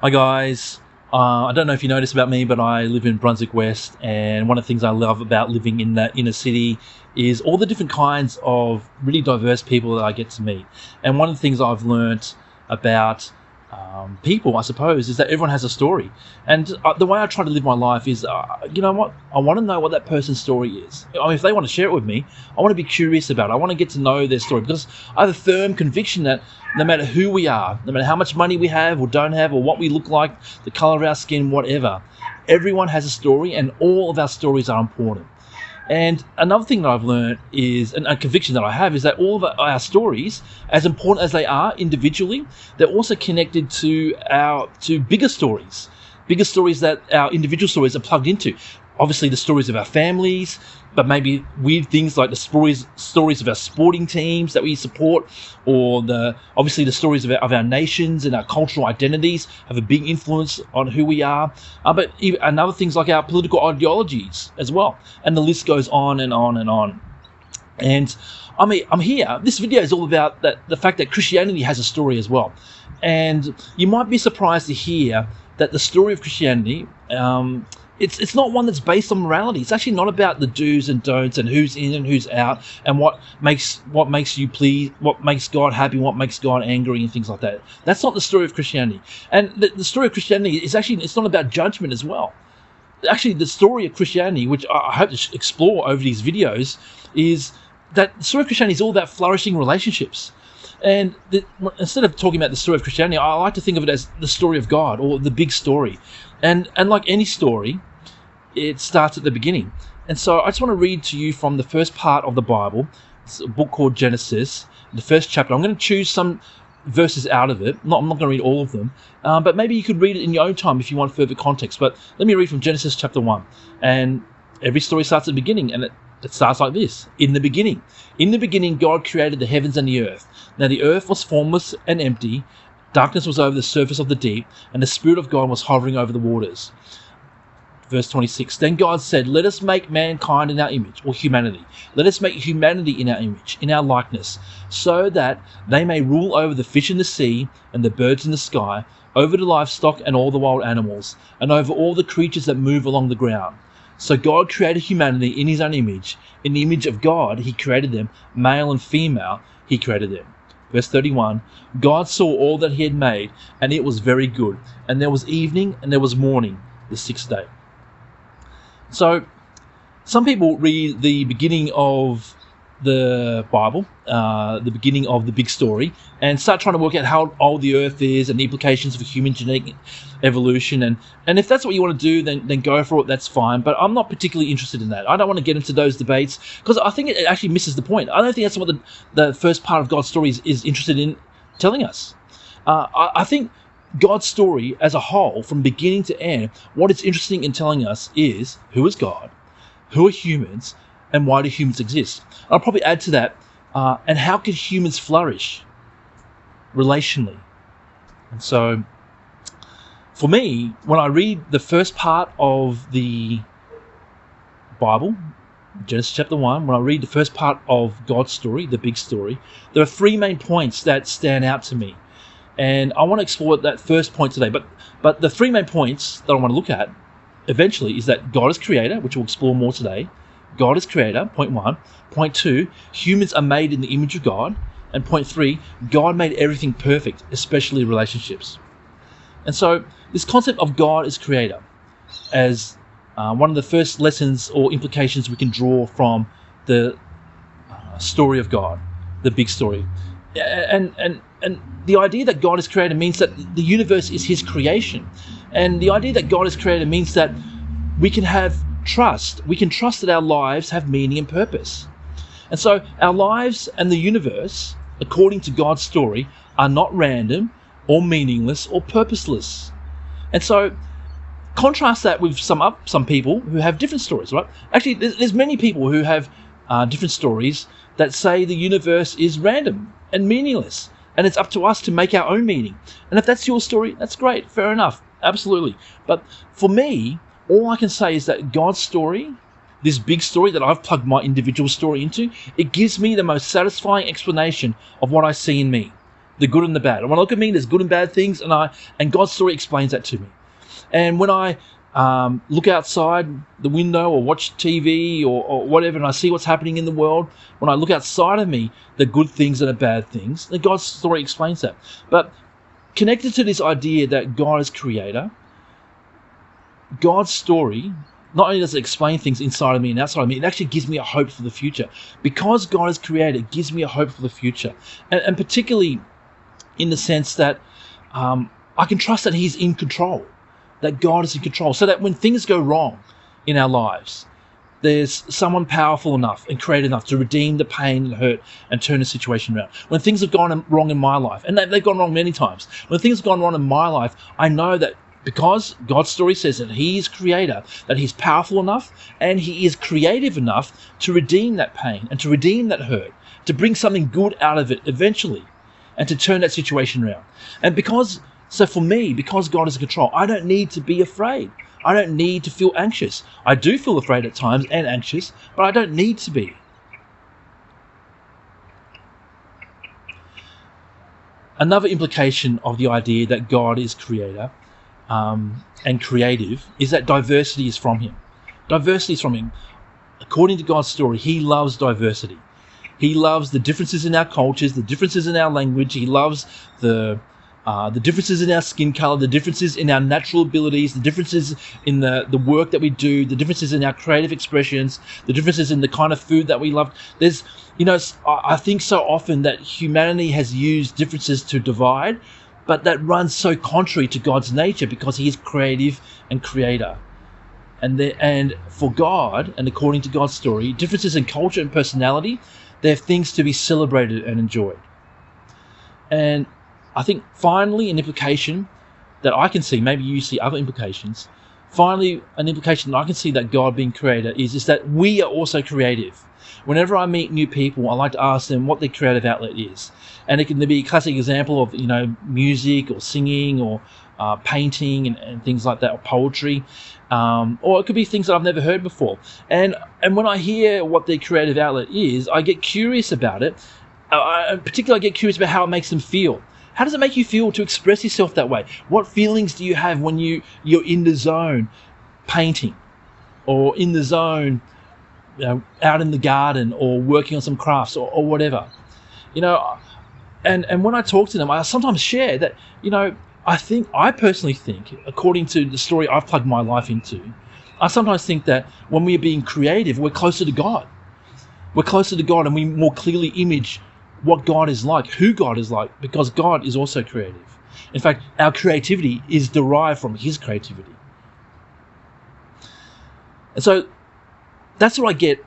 Hi guys, I don't know if you noticed about me, but I live in Brunswick West, and one of the things I love about living in that inner city is all the different kinds of really diverse people that I get to meet. And one of the things I've learnt about people, I suppose, is that everyone has a story. And the way I try to live my life is, you know what? I want to know what that person's story is. I mean, if they want to share it with me, I want to be curious about it. I want to get to know their story, because I have a firm conviction that no matter who we are, no matter how much money we have or don't have, or what we look like, the color of our skin, whatever, everyone has a story, and all of our stories are important. And another thing that I've learned is, and a conviction that I have, is that all of our stories, as important as they are individually, they're also connected to bigger stories that our individual stories are plugged into. Obviously, the stories of our families, but maybe weird things like the stories of our sporting teams that we support, or obviously the stories of our nations and our cultural identities have a big influence on who we are. But even other things like our political ideologies as well, and the list goes on and on and on. And I mean, I'm here. This video is all about the fact that Christianity has a story as well. And you might be surprised to hear that the story of Christianity, it's not one that's based on morality. It's actually not about the do's and don'ts and who's in and who's out, and what makes you pleased, what makes God happy, what makes God angry, and things like that. That's not the story of Christianity. And the story of Christianity is actually, it's not about judgment as well. Actually, the story of Christianity, which I hope to explore over these videos, is that the story of Christianity is all about flourishing relationships. And instead of talking about the story of Christianity, I like to think of it as the story of God, or the big story. And like any story, it starts at the beginning. And so I just want to read to you from the first part of the Bible. It's a book called Genesis, the first chapter. I'm going to choose some verses out of it. I'm not going to read all of them, but maybe you could read it in your own time if you want further context. But let me read from Genesis chapter 1. And every story starts at the beginning, and it starts like this. In the beginning God created the heavens and the earth. Now the earth was formless and empty. Darkness was over the surface of the deep, and the Spirit of God was hovering over the waters. Verse 26, then God said, let us make mankind in our image, or humanity. Let us make humanity in our image, in our likeness, so that they may rule over the fish in the sea and the birds in the sky, over the livestock and all the wild animals, and over all the creatures that move along the ground. So God created humanity in his own image. In the image of God, he created them, male and female, he created them. Verse 31, God saw all that he had made, and it was very good. And there was evening and there was morning, the sixth day. So, some people read the beginning of the Bible, the beginning of the big story, and start trying to work out how old the earth is and the implications for human genetic evolution. And if that's what you want to do, then go for it, that's fine. But I'm not particularly interested in that. I don't want to get into those debates, because I think it actually misses the point. I don't think that's what the first part of God's story is interested in telling us. I think God's story as a whole, from beginning to end, what it's interesting in telling us is, who is God, who are humans, and why do humans exist? I'll probably add to that, and how can humans flourish relationally? And so, for me, when I read the first part of the Bible, Genesis chapter 1, when I read the first part of God's story, the big story, there are three main points that stand out to me. And I want to explore that first point today. But the three main points that I want to look at eventually is that God is creator, which we'll explore more today. God is creator, point 1. Point 2, humans are made in the image of God. And point 3, God made everything perfect, especially relationships. And so this concept of God is creator as one of the first lessons or implications we can draw from the story of God, the big story. And the idea that God is creator means that the universe is his creation. And the idea that God is creator means that we can have trust. We can trust that our lives have meaning and purpose. And so our lives and the universe, according to God's story, are not random or meaningless or purposeless. And so contrast that with some people who have different stories, right? Actually, there's many people who have different stories that say the universe is random and meaningless, and it's up to us to make our own meaning. And if that's your story, that's great, fair enough, absolutely. But for me, all I can say is that God's story, this big story that I've plugged my individual story into, it gives me the most satisfying explanation of what I see in me. the good and the bad. And when I look at me, there's good and bad things, and God's story explains that to me. And when I look outside the window or watch TV or whatever, and I see what's happening in the world, when I look outside of me, the good things and the bad things, then God's story explains that. But connected to this idea that God is creator, God's story not only does it explain things inside of me and outside of me, it actually gives me a hope for the future. Because God is creator, it gives me a hope for the future. And particularly in the sense that I can trust that He's in control, that God is in control, so that when things go wrong in our lives, there's someone powerful enough and creative enough to redeem the pain and hurt and turn the situation around. When things have gone wrong in my life, and they've gone wrong many times, when things have gone wrong in my life, I know that because God's story says that He is creator, that He's powerful enough and He is creative enough to redeem that pain and to redeem that hurt, to bring something good out of it eventually and to turn that situation around. And so for me, because God is in control, I don't need to be afraid. I don't need to feel anxious. I do feel afraid at times and anxious, but I don't need to be. Another implication of the idea that God is creator and creative is that diversity is from Him. Diversity is from Him. According to God's story, He loves diversity. He loves the differences in our cultures, the differences in our language. He loves the differences in our skin color, the differences in our natural abilities, the differences in the work that we do, the differences in our creative expressions, the differences in the kind of food that we love. There's, I think so often that humanity has used differences to divide, but that runs so contrary to God's nature because He is creative and creator. And for God, and according to God's story, differences in culture and personality, they're things to be celebrated and enjoyed. And I think finally an implication that I can see, maybe you see other implications, finally an implication that I can see that God being creator is that we are also creative. Whenever I meet new people, I like to ask them what their creative outlet is. And it can be a classic example of, music or singing or painting and things like that, or poetry. Or it could be things that I've never heard before. And when I hear what their creative outlet is, I get curious about it. Particularly, I get curious about how it makes them feel. How does it make you feel to express yourself that way? What feelings do you have when you're in the zone painting, or in the zone out in the garden, or working on some crafts, or whatever? And when I talk to them, I sometimes share that, I personally think, according to the story I've plugged my life into, I sometimes think that when we're being creative, we're closer to God. We're closer to God, and we more clearly image what God is like, who God is like, because God is also creative. In fact, our creativity is derived from His creativity. And so that's what I get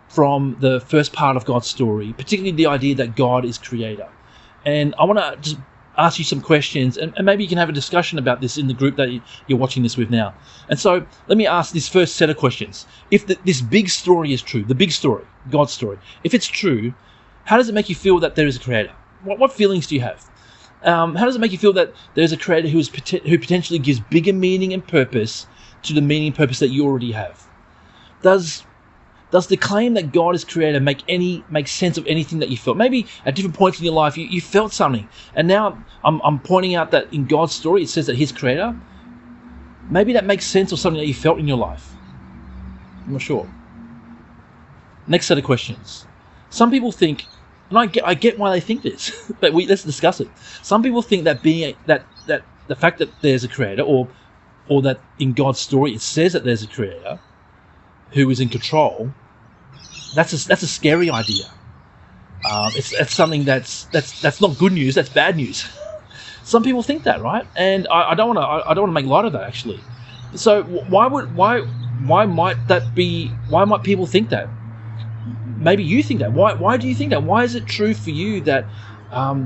from the first part of God's story, particularly the idea that God is creator. And I want to just ask you some questions, and maybe you can have a discussion about this in the group that you're watching this with now. And so let me ask this first set of questions. If this big story is true, the big story, God's story, if it's true, how does it make you feel that there is a creator? What feelings do you have? How does it make you feel that there's a creator who potentially gives bigger meaning and purpose to the meaning and purpose that you already have? Does the claim that God is creator make sense of anything that you felt? Maybe at different points in your life you felt something, and now I'm pointing out that in God's story it says that He's creator. Maybe that makes sense of something that you felt in your life. I'm not sure. Next set of questions. Some people think, and I get why they think this, but let's discuss it. Some people think that that the fact that there's a creator, or that in God's story it says that there's a creator who is in control, that's a scary idea. It's something that's not good news. That's bad news. Some people think that, right? And I don't want to make light of that, actually. So why might people think that? Maybe you think that. Why do you think that? Why is it true for you that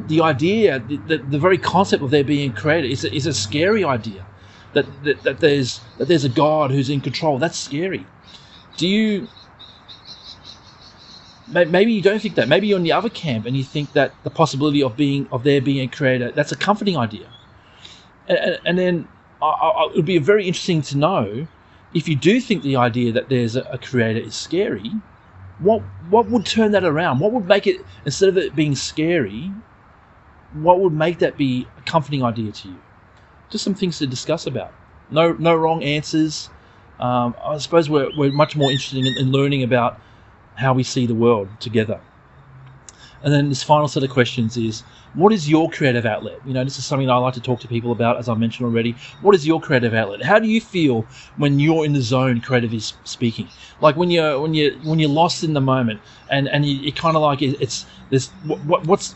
the idea, the very concept of there being a creator is a scary idea? That there's a God who's in control. That's scary. Maybe you don't think that. Maybe you're in the other camp and you think that the possibility of there being a creator, that's a comforting idea. And then it would be very interesting to know, if you do think the idea that there's a creator is scary, what would turn that around? What would make it, instead of it being scary, what would make that be a comforting idea to you? Just some things to discuss about. No wrong answers. I suppose we're much more interested in learning about how we see the world together. And then this final set of questions is, what is your creative outlet? This is something I like to talk to people about, as I mentioned already. What is your creative outlet? How do you feel when you're in the zone, creatively speaking? Like when you're lost in the moment, and you kind of like it's this. What's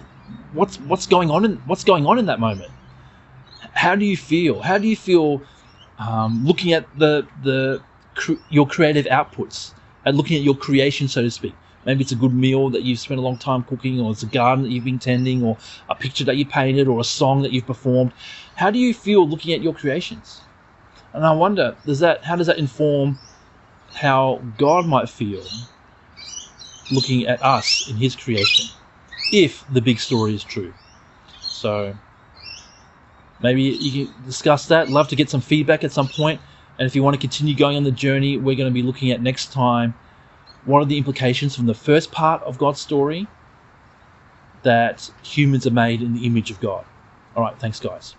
going on in that moment? How do you feel? How do you feel looking at your creative outputs and looking at your creation, so to speak? Maybe it's a good meal that you've spent a long time cooking, or it's a garden that you've been tending, or a picture that you painted, or a song that you've performed. How do you feel looking at your creations? And I wonder, how does that inform how God might feel looking at us in his creation, if the big story is true? So maybe you can discuss that. Love to get some feedback at some point. And if you want to continue going on the journey, we're going to be looking at next time, what are the implications from the first part of God's story, that humans are made in the image of God. All right, thanks, guys.